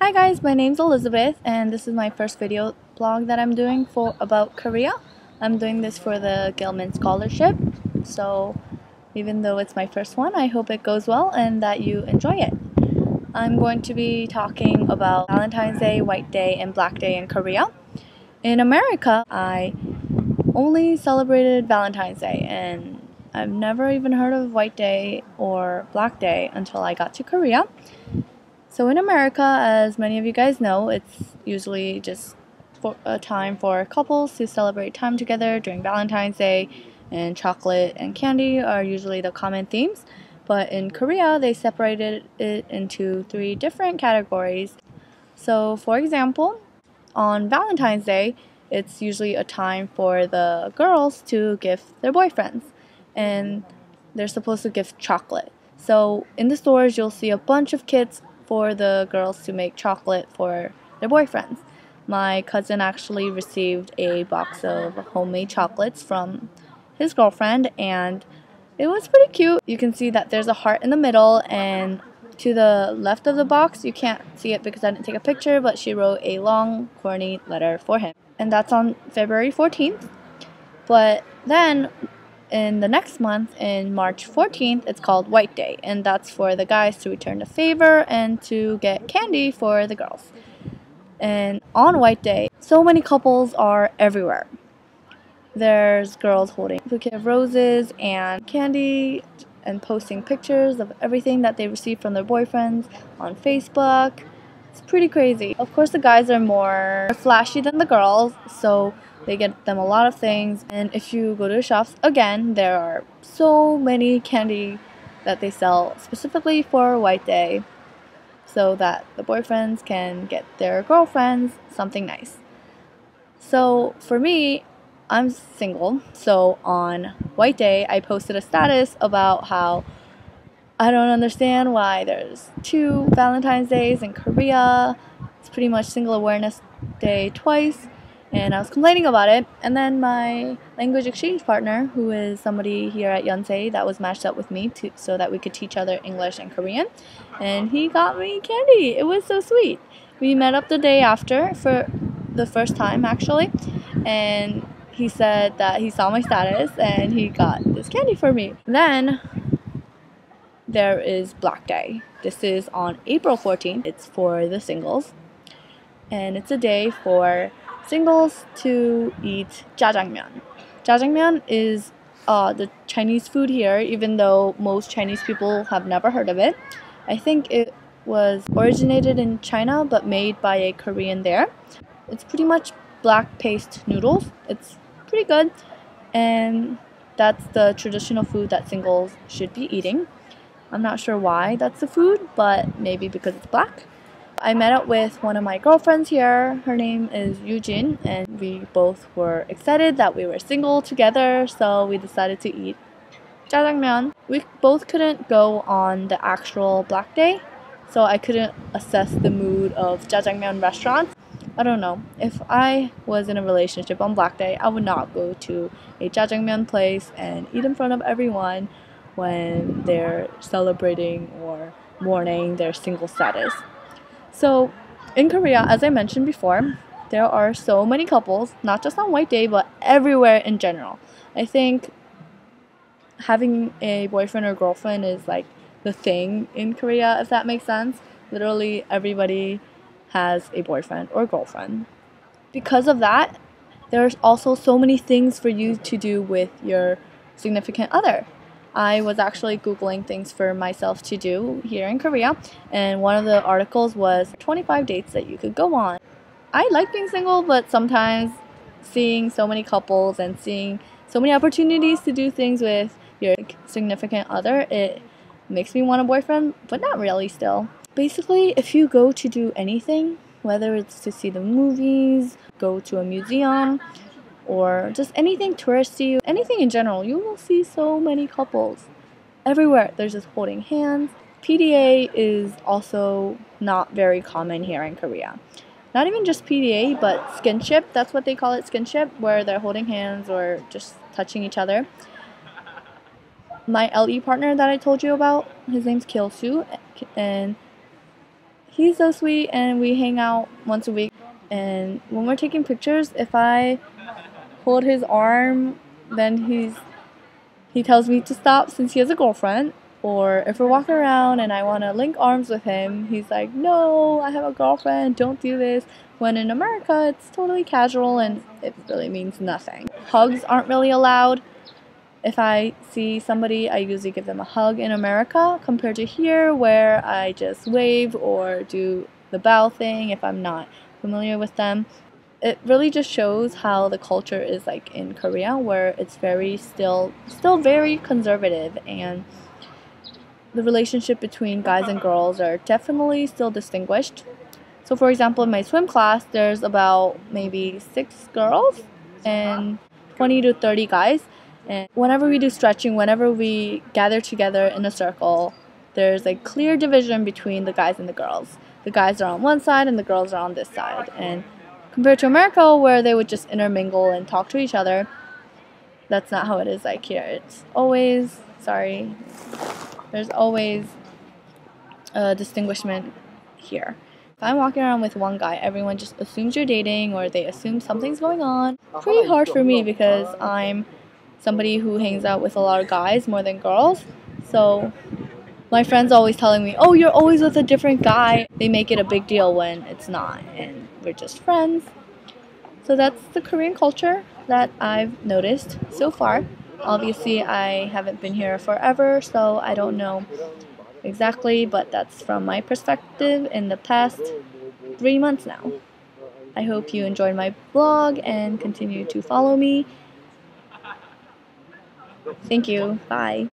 Hi guys, my name's Elizabeth and this is my first video blog that I'm doing about Korea. I'm doing this for the Gilman Scholarship, so even though it's my first one, I hope it goes well and that you enjoy it. I'm going to be talking about Valentine's Day, White Day, and Black Day in Korea. In America, I only celebrated Valentine's Day and I've never even heard of White Day or Black Day until I got to Korea. So in America, as many of you guys know, it's usually just a time for couples to celebrate time together during Valentine's Day, and chocolate and candy are usually the common themes. But in Korea, they separated it into three different categories. So for example, on Valentine's Day, it's usually a time for the girls to gift their boyfriends, and they're supposed to gift chocolate. So in the stores, you'll see a bunch of kits for the girls to make chocolate for their boyfriends. My cousin actually received a box of homemade chocolates from his girlfriend, and it was pretty cute. You can see that there's a heart in the middle, and to the left of the box, you can't see it because I didn't take a picture, but she wrote a long, corny letter for him. And that's on February 14th. But then in the next month, in March 14th, it's called White Day, and that's for the guys to return the favor and to get candy for the girls. And on White Day, so many couples are everywhere. There's girls holding a bouquet of roses and candy and posting pictures of everything that they received from their boyfriends on Facebook. It's pretty crazy. Of course, the guys are more flashy than the girls, so they get them a lot of things. And if you go to the shops, again, there are so many candy that they sell specifically for White Day so that the boyfriends can get their girlfriends something nice. So for me, I'm single, so on White Day, I posted a status about how I don't understand why there's two Valentine's Days in Korea. It's pretty much Single Awareness Day twice, and I was complaining about it. And then my language exchange partner, who is somebody here at Yonsei that was matched up with me so that we could teach other English and Korean, and he got me candy. It was so sweet. We met up the day after for the first time actually, and he said that he saw my status and he got this candy for me. Then there is Black Day. This is on April 14th. It's for the singles, and it's a day for singles to eat jjajangmyeon. Jjajangmyeon is the Chinese food here, even though most Chinese people have never heard of it. I think it was originated in China but made by a Korean there. It's pretty much black paste noodles. It's pretty good, and that's the traditional food that singles should be eating. I'm not sure why that's the food, but maybe because it's black. I met up with one of my girlfriends here. Her name is Yujin, and we both were excited that we were single together, so we decided to eat jjajangmyeon. We both couldn't go on the actual Black Day, so I couldn't assess the mood of jjajangmyeon restaurants. I don't know. If I was in a relationship on Black Day, I would not go to a jjajangmyeon place and eat in front of everyone when they're celebrating or mourning their single status. So in Korea, as I mentioned before, there are so many couples, not just on White Day, but everywhere in general. I think having a boyfriend or girlfriend is like the thing in Korea, if that makes sense. Literally everybody has a boyfriend or girlfriend. Because of that, there's also so many things for you to do with your significant other. I was actually Googling things for myself to do here in Korea, and one of the articles was 25 dates that you could go on. I like being single, but sometimes seeing so many couples and seeing so many opportunities to do things with your significant other, it makes me want a boyfriend, but not really still. Basically, if you go to do anything, whether it's to see the movies, go to a museum, or just anything touristy, anything in general, you will see so many couples. Everywhere, there's just holding hands. PDA is also not very common here in Korea. Not even just PDA, but skinship, that's what they call it, skinship, where they're holding hands or just touching each other. My LE partner that I told you about, his name's Kyil-soo, and he's so sweet, and we hang out once a week. And when we're taking pictures, if I hold his arm, then he tells me to stop since he has a girlfriend. Or if we're walking around and I want to link arms with him, he's like, no, I have a girlfriend, don't do this. When in America, it's totally casual and it really means nothing. Hugs aren't really allowed. If I see somebody, I usually give them a hug in America compared to here where I just wave or do the bow thing if I'm not familiar with them. It really just shows how the culture is like in Korea, where it's still very conservative, and the relationship between guys and girls are definitely still distinguished. So for example, in my swim class, there's about maybe 6 girls and 20 to 30 guys. And whenever we do stretching, whenever we gather together in a circle, there's a clear division between the guys and the girls. The guys are on one side and the girls are on this side. And compared to America, where they would just intermingle and talk to each other, that's not how it is like here. It's always, there's always a distinguishment here. If I'm walking around with one guy, everyone just assumes you're dating or they assume something's going on. Pretty hard for me because I'm somebody who hangs out with a lot of guys more than girls. So my friends always telling me, oh, you're always with a different guy. They make it a big deal when it's not, and we're just friends. So that's the Korean culture that I've noticed so far. Obviously, I haven't been here forever, so I don't know exactly, but that's from my perspective in the past 3 months now. I hope you enjoyed my vlog and continue to follow me. Thank you. Bye.